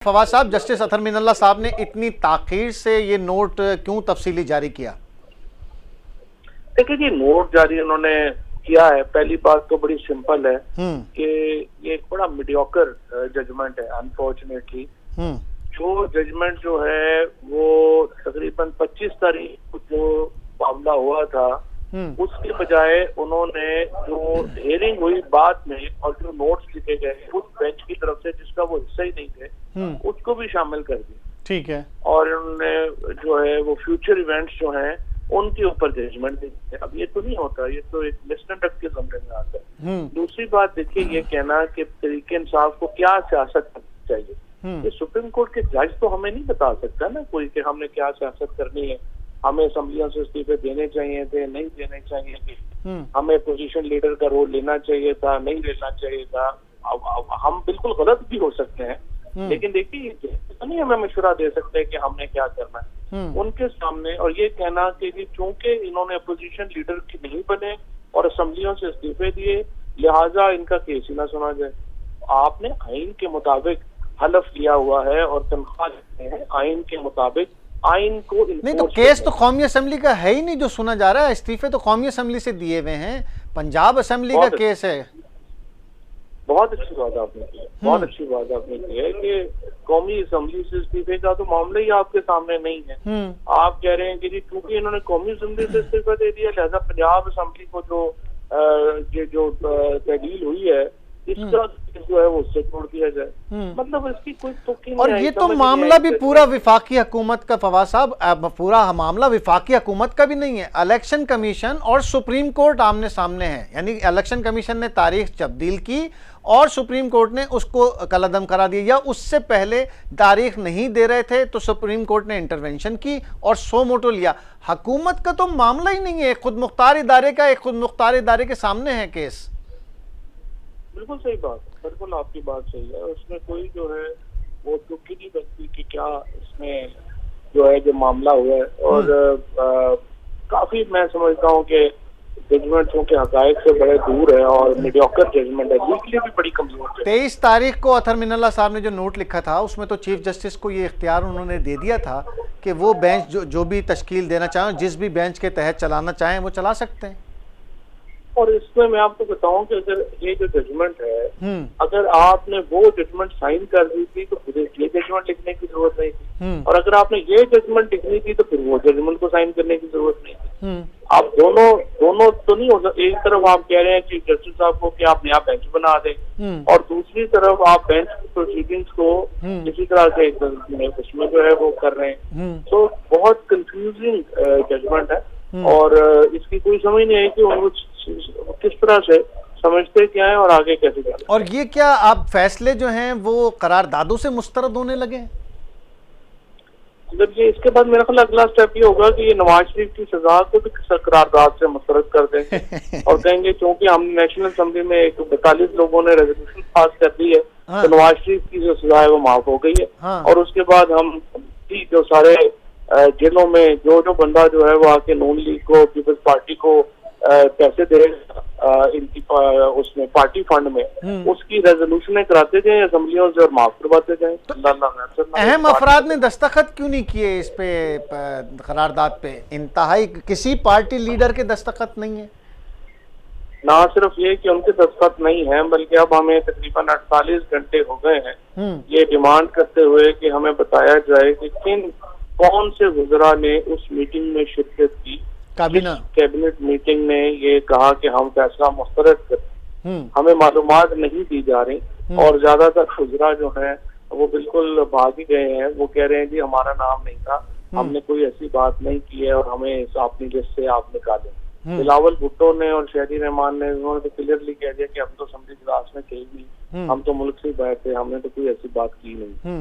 फवाद साहब, जस्टिस अतहर मीनल्लाह साहब ने इतनी ताखीर से ये नोट क्यों तफसीली जारी किया? देखिए जी, नोट जारी उन्होंने किया है। पहली बात तो बड़ी सिंपल है कि ये एक बड़ा मीडियोकर जजमेंट है। अनफॉर्चुनेटली जो जजमेंट जो है वो तकरीबन 25 तारीख को जो मामला हुआ था उसके बजाय उन्होंने जो हेयरिंग हुई बाद में और जो नोट्स लिखे गए उस बेंच की तरफ से जिसका वो हिस्सा ही नहीं थे उसको भी शामिल कर दिया। ठीक है। और उन्होंने जो है वो फ्यूचर इवेंट्स जो हैं उनके ऊपर जजमेंट देते हैं। अब ये तो नहीं होता, ये तो एक मिसकंडक्ट के कमरे में आता है। दूसरी बात देखिए, ये कहना कि तरीके इंसाफ को क्या सियासत करनी चाहिए, ये सुप्रीम कोर्ट के जज तो हमें नहीं बता सकता ना कोई कि हमने क्या सियासत करनी है, हमें असेंबलियों से इस्तीफे देने चाहिए थे, नहीं देने चाहिए थे, हमें पोजीशन लीडर का रोल लेना चाहिए था, नहीं लेना चाहिए था। अब हम बिल्कुल गलत भी हो सकते हैं, लेकिन देखिए तो नहीं हमें मशवरा दे सकते कि हमने क्या करना है उनके सामने। और ये कहना कि चूंकि इन्होंने अपोजिशन लीडर की नहीं बने और असेंबलियों से इस्तीफे दिए लिहाजा इनका केस ही ना सुना जाए। आपने आइन के मुताबिक हलफ लिया हुआ है और तनख्वाह लेते हैं आइन के मुताबिक। आइन को नहीं तो केस तो कौमी असेंबली का है ही नहीं जो सुना जा रहा है। इस्तीफे तो कौमी असेंबली से दिए हुए हैं, पंजाब असेंबली का केस है। बहुत अच्छी बात आपने की, बहुत अच्छी बात आपने की है कि कौमी असेंबली से इस्तीफे का तो मामला ही आपके सामने नहीं है। आप कह रहे हैं कि जी क्योंकि इन्होंने कौमी असेंबली से इस्तीफा दे दिया लिहाजा पंजाब असेंबली को जो तहलील हुई है इसका जो है वो उससे छोड़ दिया जाए। मतलब इसकी कोई तुक्की नहीं। और ये तो मामला भी पूरा विफाकी हुकूमत का, फवाद साहब, पूरा मामला विफाकी हुकूमत का भी नहीं है। इलेक्शन कमीशन और सुप्रीम कोर्ट आमने सामने है। यानी इलेक्शन कमीशन ने तारीख तब्दील की और सुप्रीम कोर्ट ने उसको कलअदम करा दिया, या उससे पहले तारीख नहीं दे रहे थे तो सुप्रीम कोर्ट ने इंटरवेंशन की और सो मोटो लिया। हुकूमत का तो मामला ही नहीं है, खुद मुख्तार इदारे का, एक खुद मुख्तार इदारे के सामने है केस। बिल्कुल सही बात, बिल्कुल आपकी बात सही है। उसमें कोई जो है वो तुक्की नहीं बनती कि क्या इसमें जो है जो मामला हुआ है। और काफी मैं समझता हूँ कि जजमेंट के हकायक से बड़े दूर है और मीडियोकर जजमेंट है, लीगली भी बड़ी कमजोर है। 23 तारीख को अतहर मीनल्लाह साहब ने जो नोट लिखा था उसमें तो चीफ जस्टिस को ये इख्तियार उन्होंने दे दिया था कि वो बेंच जो भी तश्कील देना चाहें, जिस भी बेंच के तहत चलाना चाहें वो चला सकते हैं। और इसमें मैं आपको बताऊं कि अगर ये जो जजमेंट है अगर आपने वो जजमेंट साइन कर दी थी तो फिर ये जजमेंट लिखने की जरूरत नहीं थी, और अगर आपने ये जजमेंट लिखनी थी तो फिर वो जजमेंट को साइन करने की जरूरत नहीं थी। आप दोनों तो नहीं हो सकते। एक तरफ आप कह रहे हैं चीफ जस्टिस साहब को कि आप नया बेंच बना दें और दूसरी तरफ आप बेंच की प्रोसीडिंग्स को किसी तरह से उसमें जो है वो कर रहे हैं। तो बहुत कंफ्यूजिंग जजमेंट है और इसकी कोई समझ नहीं है कि वो किस तरह से समझते क्या है और आगे कैसे जाए। और ये क्या आप फैसले जो हैं वो करारदादों से मुस्तरद होने लगे? जब ये इसके बाद मेरा ख्याल अगला स्टेप ये होगा कि ये नवाज शरीफ की सजा को भी करारदाद से मुस्तरद कर देंगे और कहेंगे क्योंकि हम नेशनल असेंबली में 42 लोगों ने रेजोल्यूशन पास कर दी है तो नवाज शरीफ की जो सजा है वो माफ हो गई है। और उसके बाद हम जो सारे जेलों में जो बंदा जो है वो आके नून लीग को, पीपल्स पार्टी को पैसे दे इनकी उसमें पार्टी फंड में उसकी रेजोल्यूशन कराते जाए असेंबलियों से और माफ करवाते जाए। तो अहम अफराद ने दस्तखत क्यों नहीं किए इस पे करारदाद पे? इंतहाई किसी पार्टी लीडर के दस्तखत नहीं है। ना सिर्फ ये कि उनके दस्तखत नहीं है बल्कि अब हमें तकरीबन 48 घंटे हो गए हैं ये डिमांड करते हुए कि हमें बताया जाए कि कौन से वज़रा ने उस मीटिंग में शिरकत की। कैबिनेट मीटिंग में ये कहा कि हम फैसला मुस्तरद करें, हमें मालूमात नहीं दी जा रही और ज्यादातर वज़रा जो हैं वो बिल्कुल भाग ही गए हैं। वो कह रहे हैं जी हमारा नाम नहीं था, हमने कोई ऐसी बात नहीं की है और हमें अपनी लिस्ट से आप निकालें। बिलावल भुट्टो ने और शहरी रहमान ने उन्होंने तो क्लियरली कह दिया कि हम तो असेंबली इजलास में थे ही नहीं, हम तो मुल्क से बाहर थे, हमने तो कोई ऐसी बात की नहीं।